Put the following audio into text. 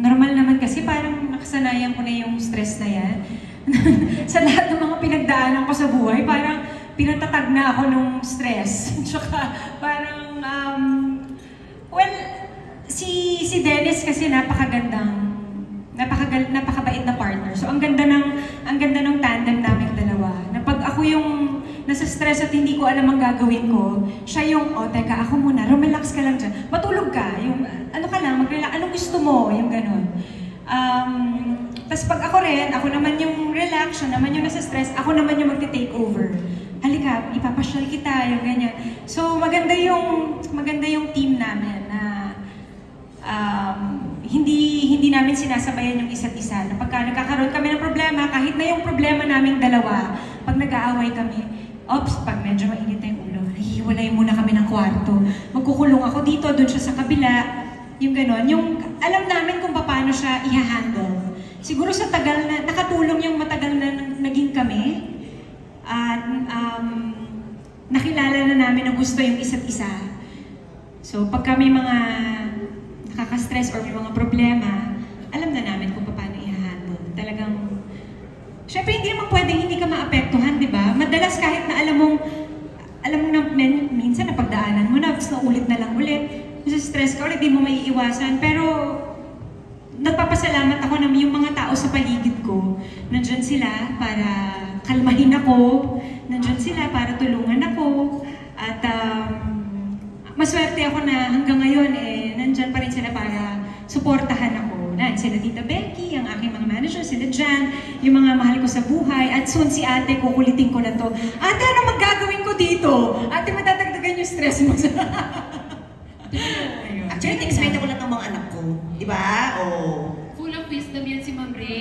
Normal naman kasi parang nakasanayan ko na yung stress na yan. Sa lahat ng mga pinagdaanan ko sa buhay, parang pinatatag na ako nung stress. Tsaka parang, well, si Dennis kasi napakabait na partner. So ang ganda ng tandem namin dalawa. Na pag ako yung nasa stress at hindi ko alam ang gagawin ko, siya yung, teka, ako muna, relax ka lang dyan. Matulog ka, yung, ano ka lang, mag-relax, anong gusto mo, yung ganun. Tapos pag ako rin, ako naman yung relax, siya naman yung nasa stress, ako naman yung magte-take over. Halika, ipapasyal kita, yung ganyan. So maganda yung team namin na hindi namin sinasabayan yung isa't isa. Na pagka nagkakaroon kami ng problema, kahit na yung problema naming dalawa, pag nag-aaway kami, pag medyo mainit na yung ulo, hihiwalay muna kami ng kwarto. Magkukulong ako dito, doon siya sa kabila. Yung gano'n. Yung alam namin kung paano siya i-handle. Siguro sa tagal na, nakatulong yung matagal na naging kami. At nakilala na namin na gusto yung isa't isa. So pag kami mga nakaka-stress or may mga problema, alam na namin kung paano i-handle. Talagang syempre, hindi naman pwedeng hindi ka maapektuhan, di ba? Madalas kahit na alam mo na minsan napagdaanan mo na, tapos ulit na lang ulit. Stress ka ulit, di mo maiiwasan. Pero nagpapasalamat ako na yung mga tao sa paligid ko, nandyan sila para kalmahin ako, nandyan sila para tulungan ako. At maswerte ako na hanggang ngayon, nandyan pa rin sila para suportahan ako. Sila Tita Becky, ang aking mga manager, sila Jan, yung mga mahal ko sa buhay, at soon si ate, kukulitin ko na to. Ate, ano magagawin ko dito? Ate, madadagdagan yung stress mo. Actually, expect ako lang ng mga anak ko. Di ba? Full of wisdom yan si Ma'am Ray.